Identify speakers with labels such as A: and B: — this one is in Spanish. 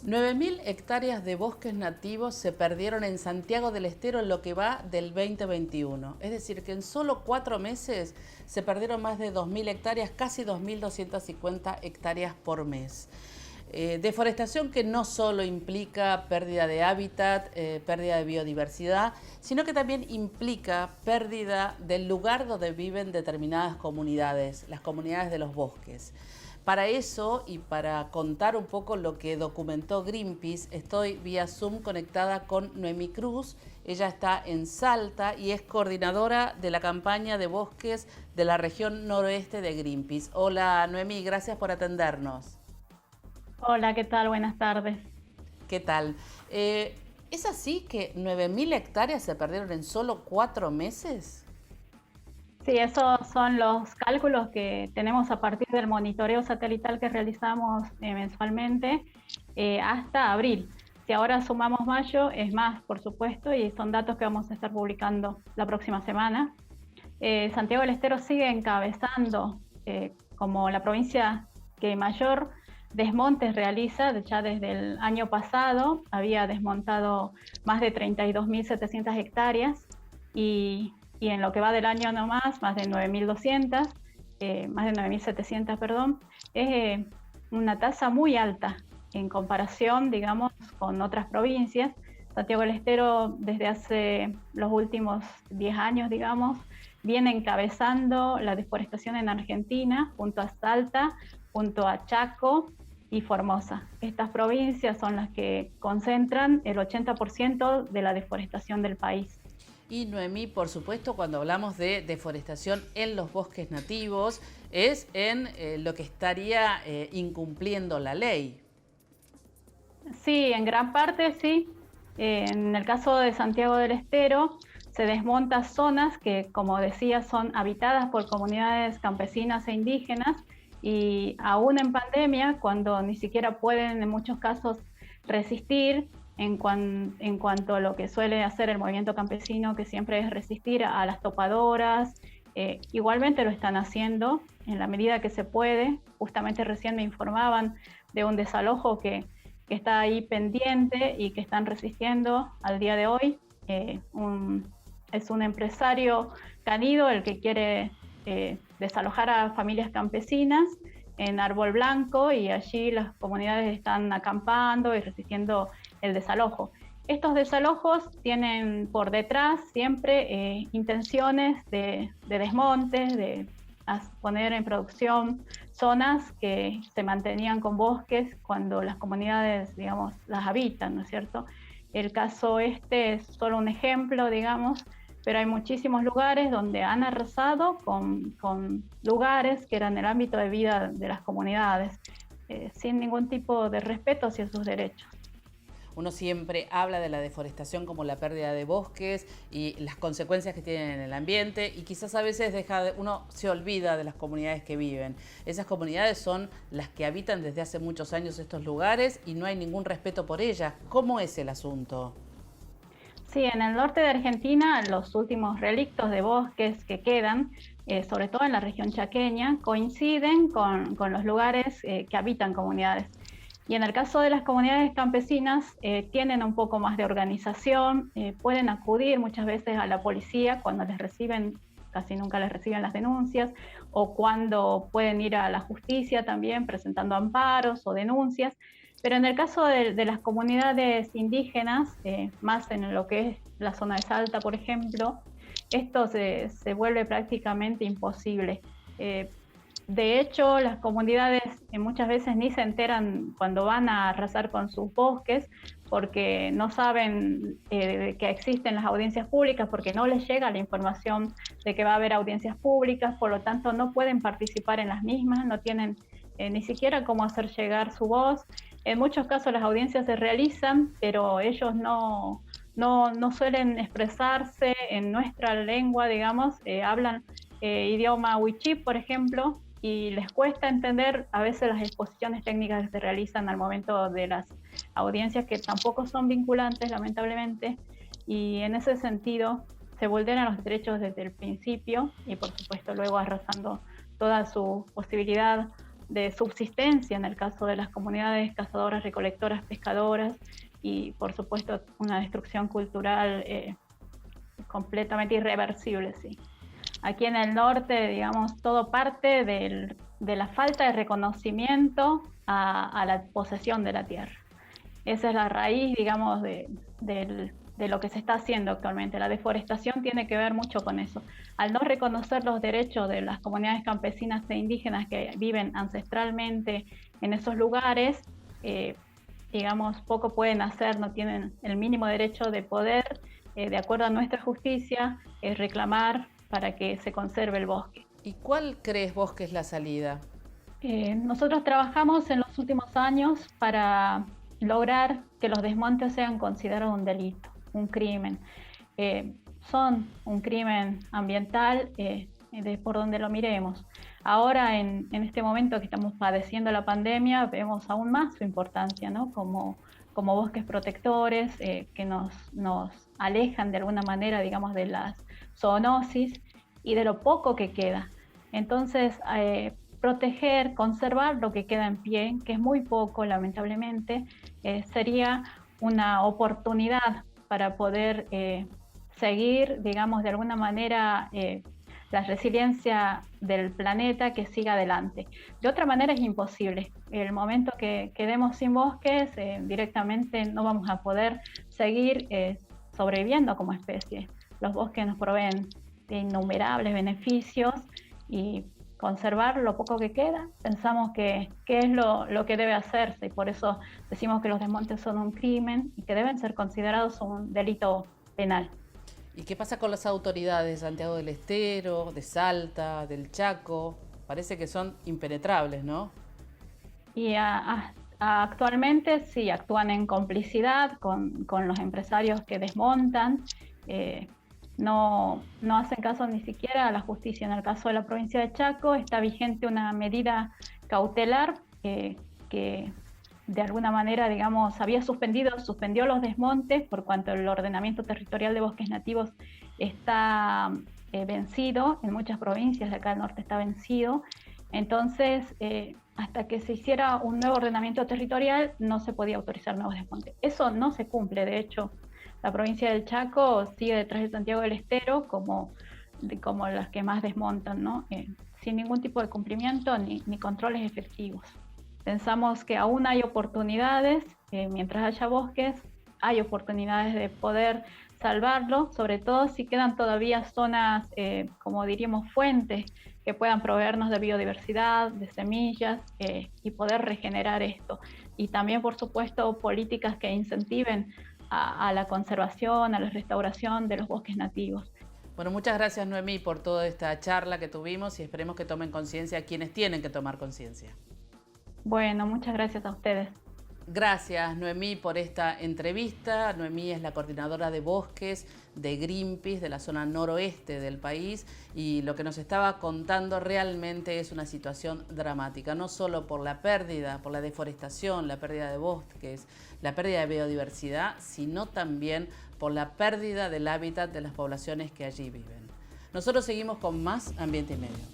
A: 9.000 hectáreas de bosques nativos se perdieron en Santiago del Estero en lo que va del 2021. Es decir, que en solo 4 meses se perdieron más de 2.000 hectáreas, casi 2.250 hectáreas por mes. Deforestación que no solo implica pérdida de hábitat, pérdida de biodiversidad, sino que también implica pérdida del lugar donde viven determinadas comunidades, las comunidades de los bosques. Para eso y para contar un poco lo que documentó Greenpeace, estoy vía Zoom conectada con Noemí Cruz. Ella está en Salta y es coordinadora de la campaña de bosques de la región noroeste de Greenpeace. Hola Noemí, gracias por atendernos.
B: Hola, ¿qué tal? Buenas tardes.
A: ¿Qué tal? ¿Es así que 9.000 hectáreas se perdieron en solo 4 meses?
B: Sí, esos son los cálculos que tenemos a partir del monitoreo satelital que realizamos mensualmente hasta abril. Si ahora sumamos mayo, es más, por supuesto, y son datos que vamos a estar publicando la próxima semana. Santiago del Estero sigue encabezando como la provincia que mayor desmontes realiza. Ya desde el año pasado había desmontado más de 32.700 hectáreas y en lo que va del año nomás, más de 9.200, más de 9.700, perdón. Es una tasa muy alta en comparación, digamos, con otras provincias. Santiago del Estero, desde hace los últimos 10 años, digamos, viene encabezando la deforestación en Argentina, junto a Salta, junto a Chaco y Formosa. Estas provincias son las que concentran el 80% de la deforestación del país.
A: Y Noemí, por supuesto, cuando hablamos de deforestación en los bosques nativos, es en lo que estaría incumpliendo la ley.
B: Sí, en gran parte sí. En el caso de Santiago del Estero, se desmontan zonas que, como decía, son habitadas por comunidades campesinas e indígenas, y aún en pandemia, cuando ni siquiera pueden en muchos casos resistir en cuanto a lo que suele hacer el movimiento campesino, que siempre es resistir a las topadoras, igualmente lo están haciendo en la medida que se puede. Justamente recién me informaban de un desalojo que está ahí pendiente y que están resistiendo al día de hoy. Es un empresario canido el que quiere desalojar a familias campesinas en Árbol Blanco, y allí las comunidades están acampando y resistiendo el desalojo. Estos desalojos tienen por detrás siempre intenciones de desmontes, de poner en producción zonas que se mantenían con bosques cuando las comunidades, digamos, las habitan, ¿no es cierto? El caso este es solo un ejemplo, digamos, pero hay muchísimos lugares donde han arrasado con lugares que eran el ámbito de vida de las comunidades, sin ningún tipo de respeto hacia sus derechos.
A: Uno siempre habla de la deforestación como la pérdida de bosques y las consecuencias que tienen en el ambiente, y quizás a veces uno se olvida de las comunidades que viven. Esas comunidades son las que habitan desde hace muchos años estos lugares y no hay ningún respeto por ellas. ¿Cómo es el asunto?
B: Sí, en el norte de Argentina, los últimos relictos de bosques que quedan, sobre todo en la región chaqueña, coinciden con los lugares que habitan comunidades. Y en el caso de las comunidades campesinas, tienen un poco más de organización, pueden acudir muchas veces a la policía cuando les reciben, casi nunca les reciben las denuncias, o cuando pueden ir a la justicia también presentando amparos o denuncias. Pero en el caso de las comunidades indígenas, más en lo que es la zona de Salta, por ejemplo, esto se vuelve prácticamente imposible. De hecho, las comunidades muchas veces ni se enteran cuando van a arrasar con sus bosques, porque no saben que existen las audiencias públicas, porque no les llega la información de que va a haber audiencias públicas, por lo tanto no pueden participar en las mismas, no tienen ni siquiera cómo hacer llegar su voz. En muchos casos las audiencias se realizan, pero ellos no suelen expresarse en nuestra lengua, digamos, hablan idioma wichí, por ejemplo, y les cuesta entender a veces las exposiciones técnicas que se realizan al momento de las audiencias, que tampoco son vinculantes, lamentablemente, y en ese sentido se vulneran los derechos desde el principio y, por supuesto, luego arrasando toda su posibilidad de subsistencia en el caso de las comunidades cazadoras, recolectoras, pescadoras, y por supuesto una destrucción cultural completamente irreversible, sí. Aquí en el norte, digamos, todo parte de la falta de reconocimiento a la posesión de la tierra. Esa es la raíz, digamos, de lo que se está haciendo actualmente. La deforestación tiene que ver mucho con eso. Al no reconocer los derechos de las comunidades campesinas e indígenas que viven ancestralmente en esos lugares, digamos, poco pueden hacer, no tienen el mínimo derecho de poder, de acuerdo a nuestra justicia, reclamar para que se conserve el bosque.
A: ¿Y cuál crees vos que es la salida?
B: Nosotros trabajamos en los últimos años para lograr que los desmontes sean considerados un delito, un crimen. Son un crimen ambiental por donde lo miremos. Ahora, en este momento que estamos padeciendo la pandemia, vemos aún más su importancia, ¿no? Como bosques protectores que nos alejan de alguna manera, digamos, de las zoonosis y de lo poco que queda. Entonces, proteger, conservar lo que queda en pie, que es muy poco, lamentablemente, sería una oportunidad para poder seguir, digamos, de alguna manera la resiliencia del planeta que siga adelante. De otra manera es imposible. El momento que quedemos sin bosques, directamente no vamos a poder seguir sobreviviendo como especie. Los bosques nos proveen de innumerables beneficios y conservar lo poco que queda, pensamos que es lo que debe hacerse, y por eso decimos que los desmontes son un crimen y que deben ser considerados un delito penal.
A: ¿Y qué pasa con las autoridades de Santiago del Estero, de Salta, del Chaco? Parece que son impenetrables, ¿no?
B: Y actualmente sí, actúan en complicidad con los empresarios que desmontan, no hacen caso ni siquiera a la justicia. En el caso de la provincia de Chaco está vigente una medida cautelar que de alguna manera, digamos, suspendió los desmontes por cuanto el ordenamiento territorial de bosques nativos está vencido. En muchas provincias de acá del norte está vencido. Entonces, hasta que se hiciera un nuevo ordenamiento territorial no se podía autorizar nuevos desmontes. Eso no se cumple, de hecho. La provincia del Chaco sigue detrás de Santiago del Estero como las que más desmontan, ¿no? Sin ningún tipo de cumplimiento ni controles efectivos. Pensamos que aún hay oportunidades, mientras haya bosques, hay oportunidades de poder salvarlo, sobre todo si quedan todavía zonas, como diríamos, fuentes, que puedan proveernos de biodiversidad, de semillas, y poder regenerar esto. Y también, por supuesto, políticas que incentiven a la conservación, a la restauración de los bosques nativos.
A: Bueno, muchas gracias, Noemí, por toda esta charla que tuvimos y esperemos que tomen conciencia quienes tienen que tomar conciencia.
B: Bueno, muchas gracias a ustedes.
A: Gracias, Noemí, por esta entrevista. Noemí es la coordinadora de bosques de Greenpeace de la zona noroeste del país, y lo que nos estaba contando realmente es una situación dramática, no solo por la pérdida, por la deforestación, la pérdida de bosques, la pérdida de biodiversidad, sino también por la pérdida del hábitat de las poblaciones que allí viven. Nosotros seguimos con más Ambiente y Medio.